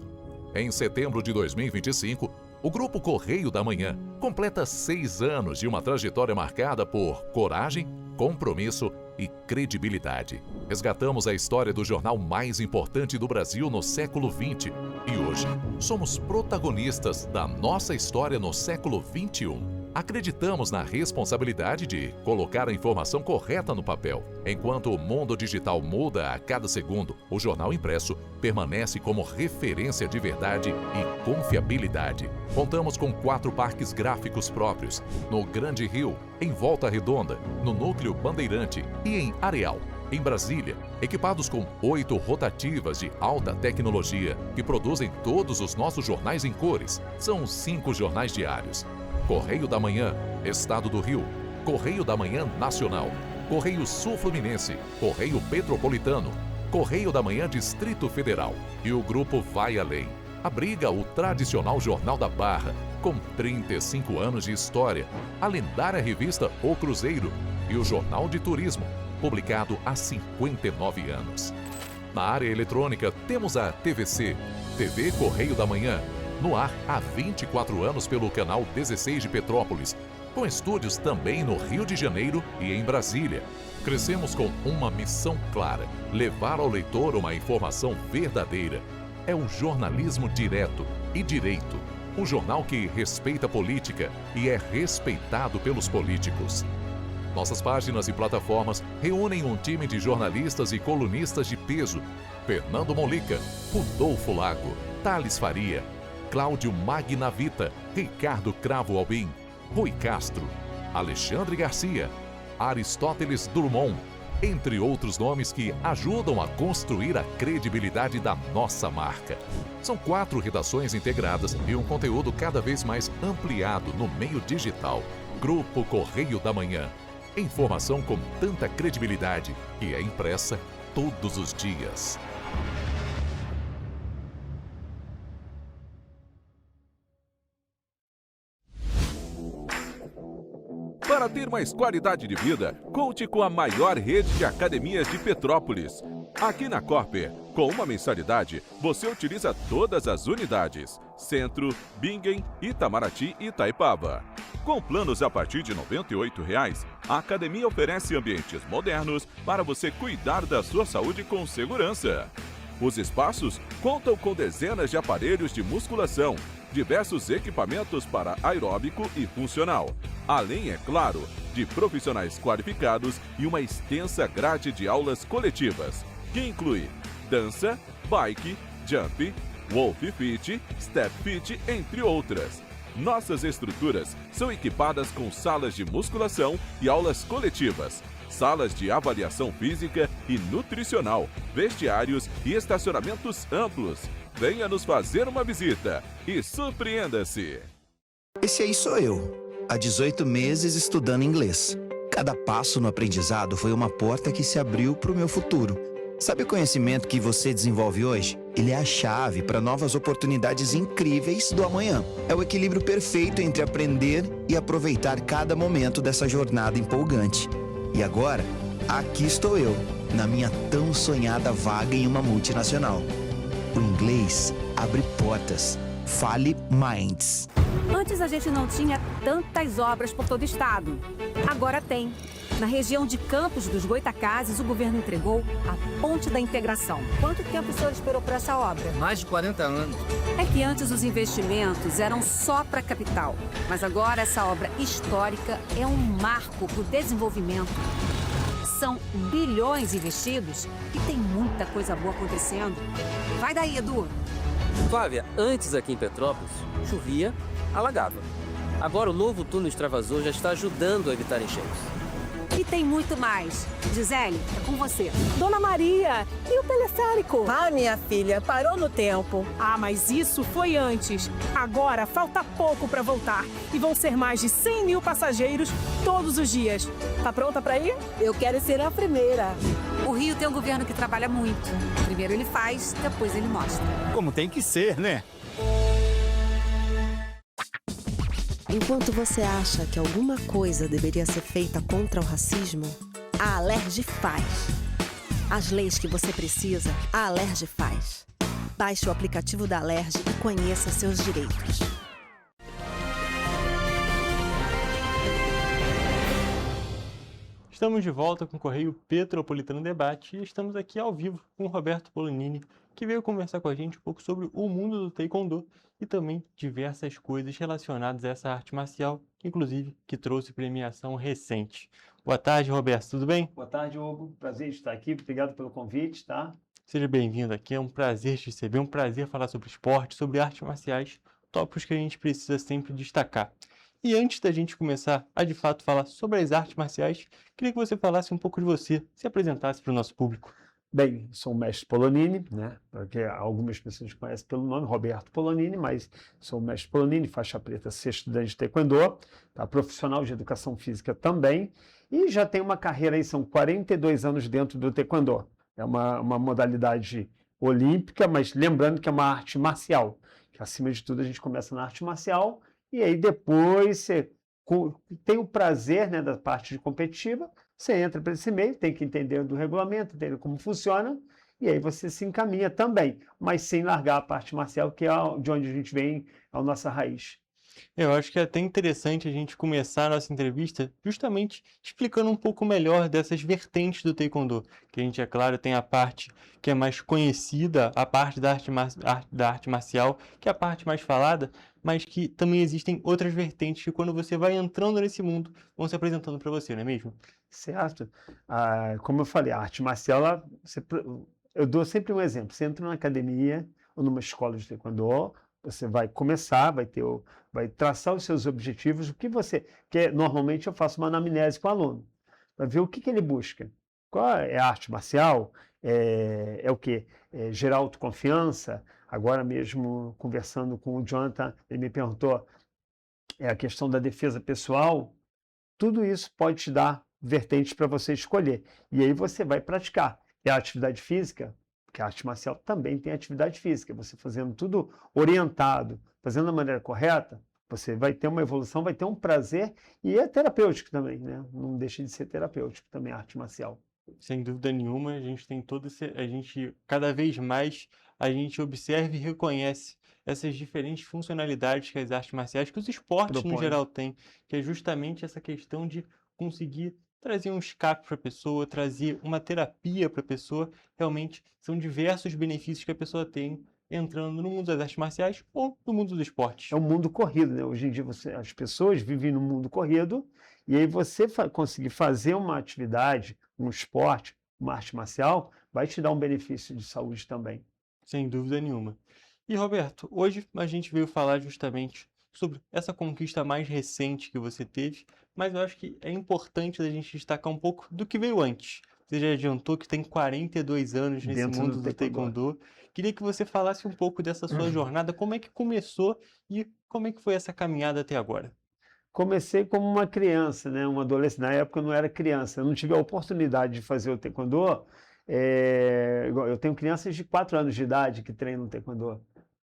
Em setembro de 2025, o Grupo Correio da Manhã completa 6 anos de uma trajetória marcada por coragem, compromisso e credibilidade. Resgatamos a história do jornal mais importante do Brasil no século XX e hoje somos protagonistas da nossa história no século XXI. Acreditamos na responsabilidade de colocar a informação correta no papel. Enquanto o mundo digital muda a cada segundo, o jornal impresso permanece como referência de verdade e confiabilidade. Contamos com 4 parques gráficos próprios, no Grande Rio, em Volta Redonda, no Núcleo Bandeirante e em Areal, em Brasília, equipados com 8 rotativas de alta tecnologia que produzem todos os nossos jornais em cores. São 5 jornais diários. Correio da Manhã, Estado do Rio, Correio da Manhã Nacional, Correio Sul-Fluminense, Correio Petropolitano, Correio da Manhã Distrito Federal. E o grupo vai além. Abriga o tradicional Jornal da Barra, com 35 anos de história, a lendária revista O Cruzeiro e o Jornal de Turismo, publicado há 59 anos. Na área eletrônica, temos a TVC, TV Correio da Manhã, no ar há 24 anos pelo canal 16 de Petrópolis, com estúdios também no Rio de Janeiro e em Brasília. Crescemos com uma missão clara: levar ao leitor uma informação verdadeira. É o jornalismo direto e direito, um jornal que respeita a política e é respeitado pelos políticos. Nossas páginas e plataformas reúnem um time de jornalistas e colunistas de peso: Fernando Molica, Rodolfo Lago, Thales Faria, Cláudio Magnavita, Ricardo Cravo Albim, Rui Castro, Alexandre Garcia, Aristóteles Drummond, entre outros nomes que ajudam a construir a credibilidade da nossa marca. São 4 redações integradas e um conteúdo cada vez mais ampliado no meio digital. Grupo Correio da Manhã. Informação com tanta credibilidade que é impressa todos os dias. Para ter mais qualidade de vida, conte com a maior rede de academias de Petrópolis. Aqui na Corper, com uma mensalidade, você utiliza todas as unidades: Centro, Bingen, Itamaraty e Itaipava. Com planos a partir de R$ 98,00, a academia oferece ambientes modernos para você cuidar da sua saúde com segurança. Os espaços contam com dezenas de aparelhos de musculação, diversos equipamentos para aeróbico e funcional, além, é claro, de profissionais qualificados e uma extensa grade de aulas coletivas, que inclui dança, bike, jump, wolf fit, step fit, entre outras. Nossas estruturas são equipadas com salas de musculação e aulas coletivas, salas de avaliação física e nutricional, vestiários e estacionamentos amplos. Venha nos fazer uma visita e surpreenda-se! Esse aí sou eu, há 18 meses estudando inglês. Cada passo no aprendizado foi uma porta que se abriu para o meu futuro. Sabe o conhecimento que você desenvolve hoje? Ele é a chave para novas oportunidades incríveis do amanhã. É o equilíbrio perfeito entre aprender e aproveitar cada momento dessa jornada empolgante. E agora, aqui estou eu, na minha tão sonhada vaga em uma multinacional. O inglês abre portas, Fale Minds. Antes a gente não tinha tantas obras por todo o estado. Agora tem. Na região de Campos dos Goitacazes, o governo entregou a Ponte da Integração. Quanto tempo o senhor esperou por essa obra? Mais de 40 anos. É que antes os investimentos eram só para a capital. Mas agora essa obra histórica é um marco para o desenvolvimento. São bilhões investidos e tem muita coisa boa acontecendo. Vai daí, Edu. Flávia, antes aqui em Petrópolis, chovia, alagava. Agora o novo túnel extravasor já está ajudando a evitar enchentes. E tem muito mais. Gisele, é com você. Dona Maria, e o teleférico? Ah, minha filha, parou no tempo. Ah, mas isso foi antes. Agora falta pouco para voltar. E vão ser mais de 100 mil passageiros todos os dias. Tá pronta para ir? Eu quero ser a primeira. O Rio tem um governo que trabalha muito. Primeiro ele faz, depois ele mostra. Como tem que ser, né? Enquanto você acha que alguma coisa deveria ser feita contra o racismo, a Alerj faz. As leis que você precisa, a Alerj faz. Baixe o aplicativo da Alerj e conheça seus direitos. Estamos de volta com o Correio Petropolitano Debate e estamos aqui ao vivo com o Roberto Polonini, que veio conversar com a gente um pouco sobre o mundo do Taekwondo e também diversas coisas relacionadas a essa arte marcial, inclusive que trouxe premiação recente. Boa tarde, Roberto, tudo bem? Boa tarde, Hugo. Prazer de estar aqui. Obrigado pelo convite, tá? Seja bem-vindo aqui, é um prazer te receber, um prazer falar sobre esporte, sobre artes marciais, tópicos que a gente precisa sempre destacar. E antes da gente começar a, de fato, falar sobre as artes marciais, queria que você falasse um pouco de você, se apresentasse para o nosso público. Bem, sou o mestre Polonini, né? Porque algumas pessoas conhecem pelo nome Roberto Polonini, mas sou o mestre Polonini, faixa preta, ser estudante de Taekwondo, tá? Profissional de educação física também, e já tenho uma carreira aí, são 42 anos dentro do Taekwondo. É uma modalidade olímpica, mas lembrando que é uma arte marcial, que acima de tudo a gente começa na arte marcial, e aí depois você tem o prazer, né, da parte de competitiva, você entra para esse meio, tem que entender do regulamento, entender como funciona, e aí você se encaminha também, mas sem largar a parte marcial, que é de onde a gente vem, a nossa raiz. Eu acho que é até interessante a gente começar a nossa entrevista justamente explicando um pouco melhor dessas vertentes do Taekwondo, que a gente, é claro, tem a parte que é mais conhecida, a parte da arte marcial, que é a parte mais falada, mas que também existem outras vertentes que quando você vai entrando nesse mundo, vão se apresentando para você, não é mesmo? Certo. Como eu falei, a arte marcial, eu dou sempre um exemplo. Você entra numa academia ou numa escola de Taekwondo, você vai começar, vai traçar os seus objetivos, o que você quer. Normalmente eu faço uma anamnese com o aluno, para ver o que ele busca. Qual é a arte marcial? É o quê? É gerar autoconfiança. Agora mesmo, conversando com o Jonathan, ele me perguntou a questão da defesa pessoal. Tudo isso pode te dar vertentes para você escolher. E aí você vai praticar. É a atividade física, porque a arte marcial também tem atividade física. Você fazendo tudo orientado, fazendo da maneira correta, você vai ter uma evolução, vai ter um prazer e é terapêutico também, né? Não deixa de ser terapêutico também a arte marcial. Sem dúvida nenhuma, a gente tem cada vez mais a gente observa e reconhece essas diferentes funcionalidades que as artes marciais, que os esportes no geral têm, que é justamente essa questão de conseguir trazer um escape para a pessoa, trazer uma terapia para a pessoa. Realmente são diversos benefícios que a pessoa tem entrando no mundo das artes marciais ou no mundo do esporte. É um mundo corrido, né? Hoje em dia as pessoas vivem no mundo corrido e aí você conseguir fazer uma atividade, um esporte, uma arte marcial, vai te dar um benefício de saúde também. Sem dúvida nenhuma. E Roberto, hoje a gente veio falar justamente sobre essa conquista mais recente que você teve, mas eu acho que é importante a gente destacar um pouco do que veio antes. Você já adiantou que tem 42 anos nesse mundo do Taekwondo. Queria que você falasse um pouco dessa sua jornada, como é que começou e como é que foi essa caminhada até agora. Comecei como uma criança, né? Um adolescente. Na época eu não era criança, eu não tive a oportunidade de fazer o Taekwondo. Eu tenho crianças de 4 anos de idade que treinam Taekwondo.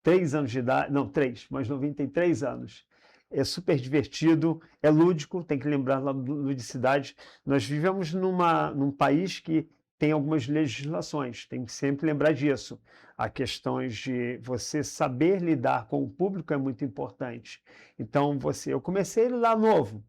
3 anos de idade, não, 3, mas 93 anos. É super divertido, é lúdico, tem que lembrar da ludicidade. Nós vivemos num país que tem algumas legislações, tem que sempre lembrar disso. Há questões de você saber lidar com o público é muito importante. Então, eu comecei lá novo,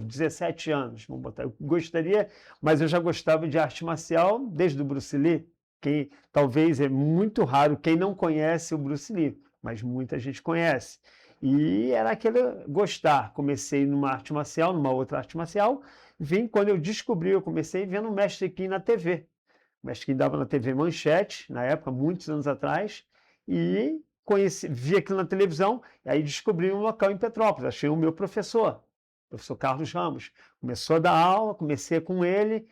17 anos, vamos botar. Eu gostaria, mas eu já gostava de arte marcial desde o Bruce Lee, que talvez é muito raro quem não conhece o Bruce Lee, mas muita gente conhece. E era aquele gostar. Comecei numa arte marcial, numa outra arte marcial. Quando eu descobri, eu comecei vendo o Mestre Kim na TV. O Mestre Kim dava na TV Manchete, na época, muitos anos atrás, e vi aquilo na televisão, e aí descobri um local em Petrópolis. Achei o meu professor Carlos Ramos. Começou a dar aula, comecei com ele.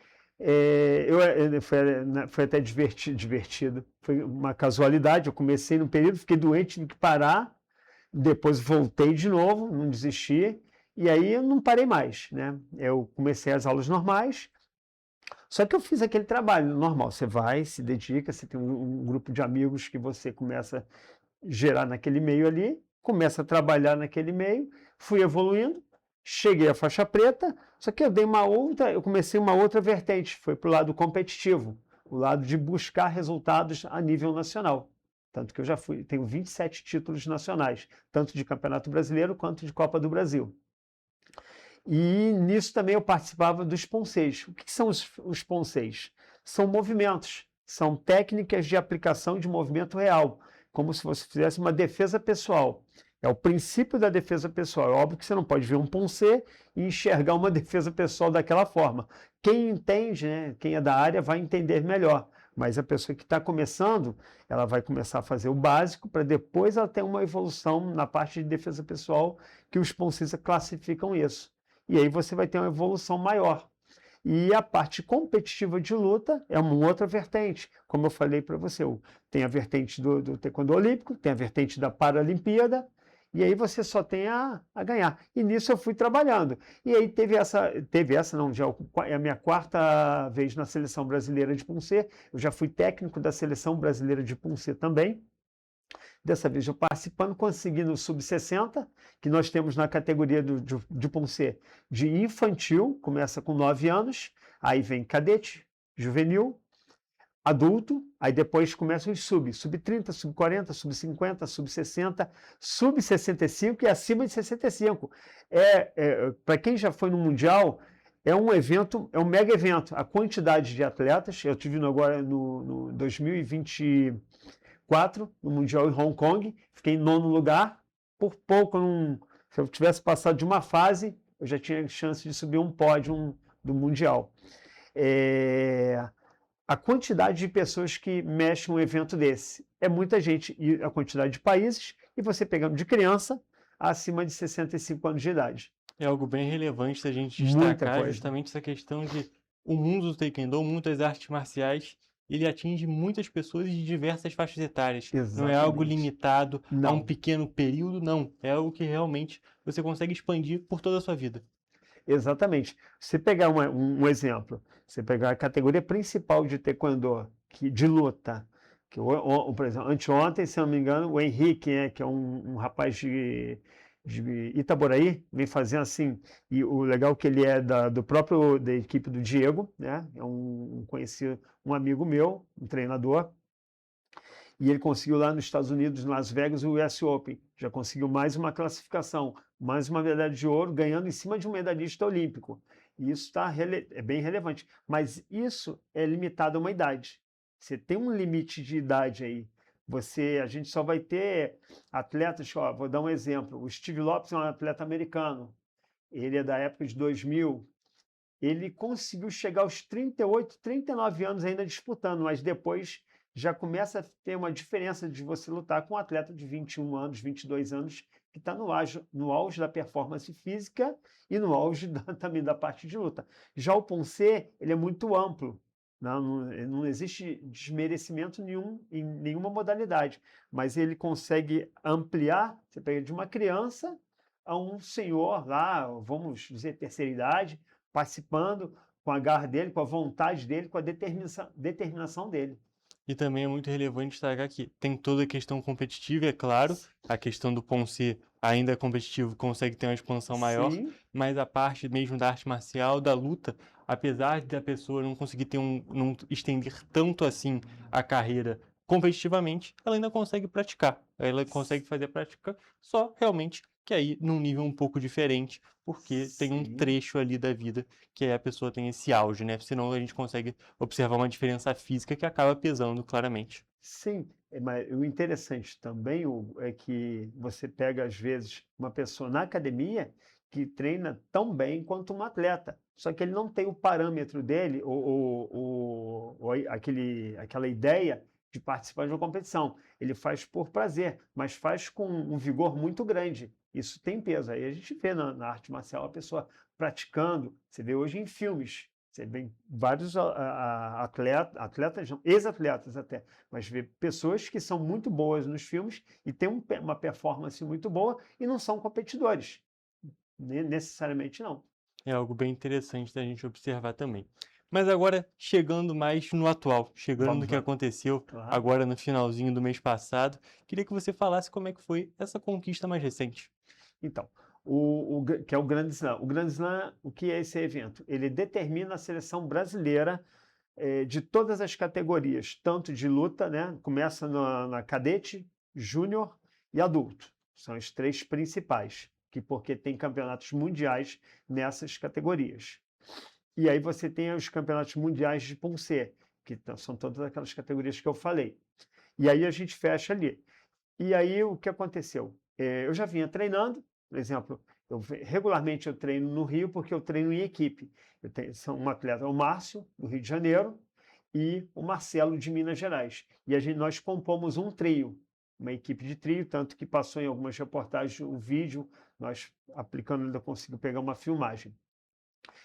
Foi até divertido. Foi uma casualidade. Eu comecei num período, fiquei doente, tive que parar. Depois voltei de novo, não desisti. E aí eu não parei mais, né? Eu comecei as aulas normais, só que eu fiz aquele trabalho normal. Você vai, se dedica, você tem um grupo de amigos que você começa a gerar naquele meio ali, começa a trabalhar naquele meio, fui evoluindo, cheguei à faixa preta, só que eu comecei uma outra vertente, foi para o lado competitivo, o lado de buscar resultados a nível nacional. Tanto que eu tenho 27 títulos nacionais, tanto de Campeonato Brasileiro quanto de Copa do Brasil. E nisso também eu participava dos ponceis. O que são os ponceis? São movimentos, são técnicas de aplicação de movimento real, como se você fizesse uma defesa pessoal. É o princípio da defesa pessoal. É óbvio que você não pode ver um poncê e enxergar uma defesa pessoal daquela forma. Quem entende, né, quem é da área, vai entender melhor. Mas a pessoa que está começando, ela vai começar a fazer o básico para depois ela ter uma evolução na parte de defesa pessoal, que os poncistas classificam isso. E aí você vai ter uma evolução maior. E a parte competitiva de luta é uma outra vertente. Como eu falei para você, tem a vertente do taekwondo olímpico, tem a vertente da Paralimpíada, e aí você só tem a ganhar. E nisso eu fui trabalhando. E aí já é a minha 4ª vez na Seleção Brasileira de Poncê. Eu já fui técnico da Seleção Brasileira de Poncê também. Dessa vez eu participando, consegui no Sub-60, que nós temos na categoria de Poncê de infantil, começa com 9 anos, aí vem cadete, juvenil, adulto, aí depois começam os sub-30, sub-40, sub-50, sub-60, sub-65 e acima de 65. Para quem já foi no Mundial, é um evento, é um mega evento. A quantidade de atletas, eu estive agora no 2024, no Mundial em Hong Kong, fiquei em 9º lugar, por pouco, se eu tivesse passado de uma fase, eu já tinha chance de subir um pódio do Mundial. A quantidade de pessoas que mexem um evento desse é muita gente, e a quantidade de países, e você pegando de criança acima de 65 anos de idade. É algo bem relevante da gente destacar justamente essa questão de o mundo do Taekwondo, o mundo das artes marciais, ele atinge muitas pessoas de diversas faixas etárias. Exatamente. Não é algo limitado a um pequeno período, não. É algo que realmente você consegue expandir por toda a sua vida. Exatamente. Se pegar um exemplo, você pegar a categoria principal de taekwondo, de luta, que por exemplo, anteontem, se não me engano, o Henrique, que é um rapaz de Itaboraí, vem fazendo assim, e o legal é que ele é da equipe do Diego, né? É um amigo meu, um treinador, e ele conseguiu lá nos Estados Unidos, em Las Vegas, o US Open. Já conseguiu mais uma classificação, mais uma medalha de ouro, ganhando em cima de um medalhista olímpico. E isso é bem relevante. Mas isso é limitado a uma idade. Você tem um limite de idade aí. A gente só vai ter atletas, vou dar um exemplo. O Steve Lopes é um atleta americano. Ele é da época de 2000. Ele conseguiu chegar aos 38, 39 anos ainda disputando, mas depois já começa a ter uma diferença de você lutar com um atleta de 21 anos, 22 anos, que está no auge da performance física e no auge também da parte de luta. Já o Poncê, ele é muito amplo. Não existe desmerecimento nenhum em nenhuma modalidade, mas ele consegue ampliar, você pega de uma criança a um senhor lá, vamos dizer, terceira idade, participando com a garra dele, com a vontade dele, com a determinação dele. E também é muito relevante destacar que tem toda a questão competitiva, é claro, a questão do Poncê ainda competitivo consegue ter uma expansão maior, Sim. mas a parte mesmo da arte marcial, da luta, apesar da pessoa não conseguir ter não estender tanto assim a carreira competitivamente, ela ainda consegue praticar. Ela consegue fazer a prática só realmente que aí num nível um pouco diferente, porque tem um Sim. trecho ali da vida que aí a pessoa tem esse auge, né? Senão a gente consegue observar uma diferença física que acaba pesando claramente. Sim, mas o interessante também, Hugo, é que você pega, às vezes, uma pessoa na academia que treina tão bem quanto um atleta, só que ele não tem o parâmetro dele, aquela ideia de participar de uma competição. Ele faz por prazer, mas faz com um vigor muito grande. Isso tem peso. Aí a gente vê na arte marcial a pessoa praticando, você vê hoje em filmes, você vê vários atletas, não, ex-atletas até, mas vê pessoas que são muito boas nos filmes e têm uma performance muito boa e não são competidores. Necessariamente não. É algo bem interessante da gente observar também. Mas agora, chegando mais no atual, chegando no que aconteceu agora no finalzinho do mês passado, queria que você falasse como é que foi essa conquista mais recente. Então, que é o Grand Slam. O Grand Slam, o que é esse evento? Ele determina a seleção brasileira de todas as categorias, tanto de luta, né? Começa na cadete, júnior e adulto. São as três principais, porque tem campeonatos mundiais nessas categorias. E aí você tem os campeonatos mundiais de Poncé, que são todas aquelas categorias que eu falei. E aí a gente fecha ali. E aí o que aconteceu? Eu já vinha treinando, por exemplo, regularmente eu treino no Rio porque eu treino em equipe. São um atleta, o Márcio, do Rio de Janeiro, e o Marcelo, de Minas Gerais. E nós compomos um trio, uma equipe de trio, tanto que passou em algumas reportagens um vídeo, nós aplicando ainda consigo pegar uma filmagem.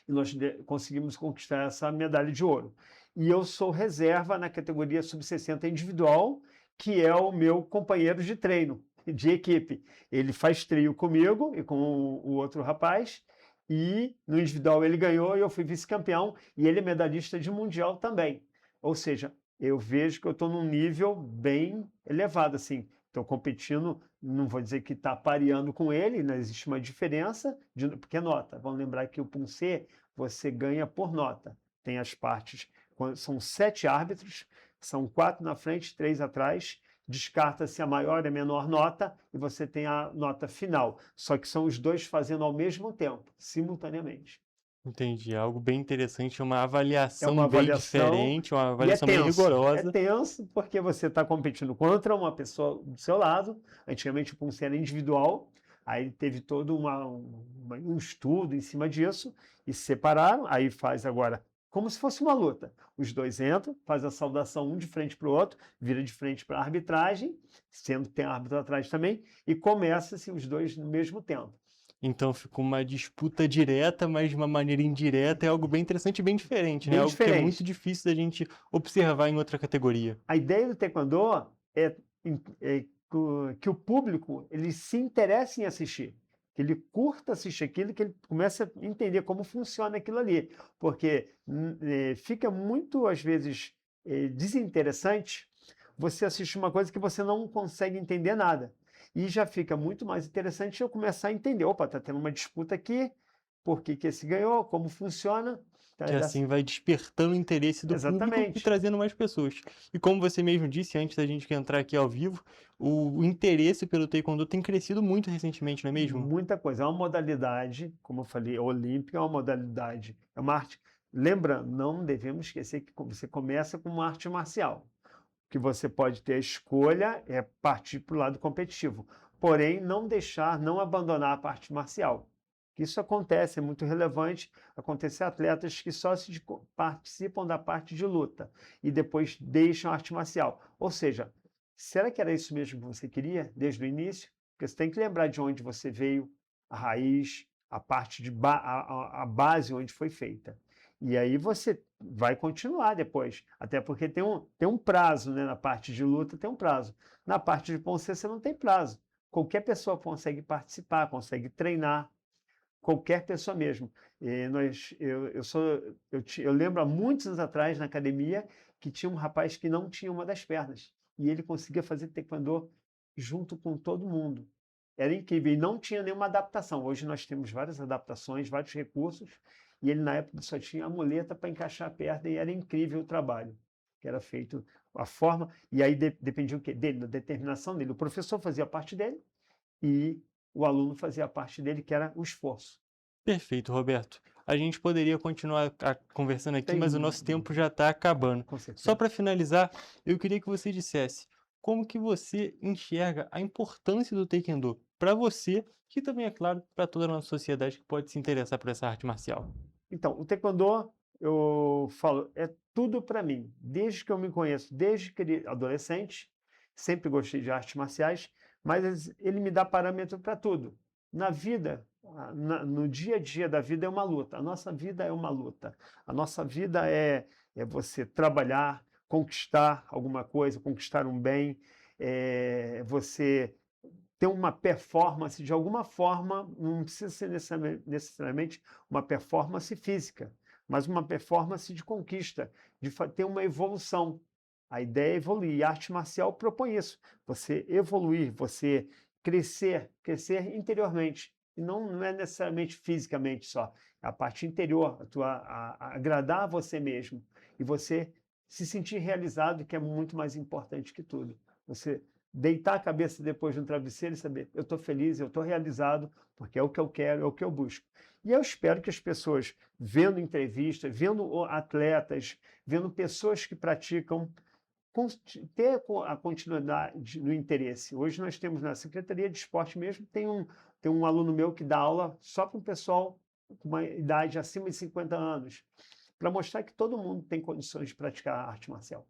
E nós conseguimos conquistar essa medalha de ouro. E eu sou reserva na categoria sub-60 individual, que é o meu companheiro de treino, de equipe. Ele faz trio comigo e com o outro rapaz, e no individual ele ganhou e eu fui vice-campeão, e ele é medalhista de mundial também. Ou seja, eu vejo que eu estou num nível bem elevado, assim. Estou competindo, não vou dizer que está pareando com ele, não existe uma diferença, porque é nota. Vamos lembrar que o Poncé, você ganha por nota. Tem as partes, são 7 árbitros, são 4 na frente, 3 atrás, descarta-se a maior e a menor nota e você tem a nota final. Só que são os dois fazendo ao mesmo tempo, simultaneamente. Entendi, algo bem interessante, uma avaliação bem diferente, uma avaliação bem rigorosa. É tenso porque você está competindo contra uma pessoa do seu lado, antigamente o Poncé era individual, aí teve todo um estudo em cima disso, e se separaram, aí faz agora como se fosse uma luta. Os dois entram, faz a saudação um de frente para o outro, vira de frente para a arbitragem, sendo que tem árbitro atrás também, e começa-se os dois no mesmo tempo. Então ficou uma disputa direta, mas de uma maneira indireta, é algo bem interessante e bem diferente, né? Algo que é muito difícil da gente observar em outra categoria. A ideia do Taekwondo é que o público ele se interesse em assistir, que ele curta assistir aquilo, que ele comece a entender como funciona aquilo ali, porque fica muito, às vezes, desinteressante você assistir uma coisa que você não consegue entender nada. E já fica muito mais interessante eu começar a entender, opa, está tendo uma disputa aqui, por que esse ganhou, como funciona. Que assim vai despertando o interesse do público e trazendo mais pessoas. E como você mesmo disse, antes da gente entrar aqui ao vivo, o interesse pelo Taekwondo tem crescido muito recentemente, não é mesmo? Muita coisa. É uma modalidade, como eu falei, olímpica, é uma modalidade, é uma arte. Lembra, não devemos esquecer que você começa com uma arte marcial, que você pode ter a escolha, é partir para o lado competitivo. Porém, não abandonar a parte marcial. Isso acontece, é muito relevante, acontece a atletas que só participam da parte de luta e depois deixam a arte marcial. Ou seja, será que era isso mesmo que você queria desde o início? Porque você tem que lembrar de onde você veio, a raiz, a parte a base onde foi feita. E aí você vai continuar depois, até porque tem um prazo, né? Na parte de luta tem um prazo. Na parte de Poncé você não tem prazo. Qualquer pessoa consegue participar, consegue treinar. Qualquer pessoa mesmo. Eu lembro há muitos anos atrás, na academia, que tinha um rapaz que não tinha uma das pernas. E ele conseguia fazer taekwondo junto com todo mundo. era incrível e não tinha nenhuma adaptação. Hoje nós temos várias adaptações, vários recursos, e ele na época só tinha a muleta para encaixar a perna e era incrível o trabalho que era feito, a forma, e aí dependia o quê? Dele, da determinação dele. O professor fazia a parte dele e o aluno fazia a parte dele, que era o esforço. Perfeito, Roberto. A gente poderia continuar conversando aqui, mas o nosso tempo já está acabando. Só para finalizar, eu queria que você dissesse como que você enxerga a importância do Taekwondo para você, que também, é claro, para toda a nossa sociedade que pode se interessar por essa arte marcial. Então, o Taekwondo, eu falo, é tudo para mim. Desde que eu me conheço, desde que adolescente, sempre gostei de artes marciais, mas ele me dá parâmetro para tudo. Na vida, no dia a dia da vida é uma luta. A nossa vida é uma luta. A nossa vida é você trabalhar, conquistar alguma coisa, conquistar um bem, você ter uma performance de alguma forma, não precisa ser necessariamente uma performance física, mas uma performance de conquista, de ter uma evolução. A ideia é evoluir. E a arte marcial propõe isso. Você evoluir, você crescer interiormente. E não é necessariamente fisicamente só. É a parte interior, agradar a você mesmo. E você se sentir realizado, que é muito mais importante que tudo. Você deitar a cabeça depois de um travesseiro e saber, eu estou feliz, eu estou realizado, porque é o que eu quero, é o que eu busco. E eu espero que as pessoas, vendo entrevistas, vendo atletas, vendo pessoas que praticam, ter a continuidade no interesse. Hoje nós temos na Secretaria de Esporte mesmo, tem um aluno meu que dá aula só para um pessoal com uma idade acima de 50 anos, para mostrar que todo mundo tem condições de praticar a arte marcial.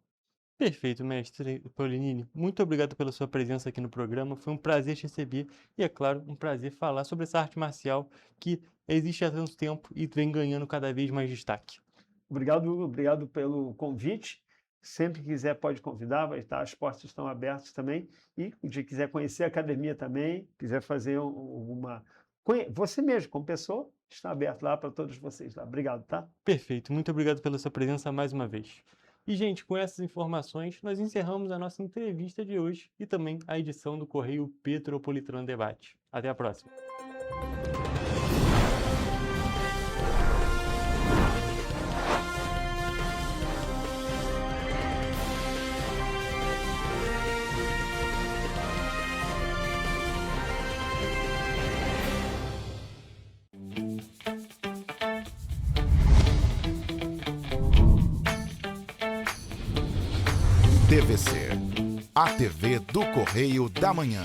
Perfeito, mestre Paulinini. Muito obrigado pela sua presença aqui no programa. Foi um prazer te receber e, é claro, um prazer falar sobre essa arte marcial que existe há tanto tempo e vem ganhando cada vez mais destaque. Obrigado, Hugo. Obrigado pelo convite. Sempre que quiser pode convidar, vai estar, as portas estão abertas também. E se quiser conhecer a academia também, quiser fazer você mesmo, como pessoa, está aberto lá para todos vocês lá. Obrigado, tá? Perfeito. Muito obrigado pela sua presença mais uma vez. E, gente, com essas informações, nós encerramos a nossa entrevista de hoje e também a edição do Correio Petropolitano Debate. Até a próxima. TVC, a TV do Correio da Manhã.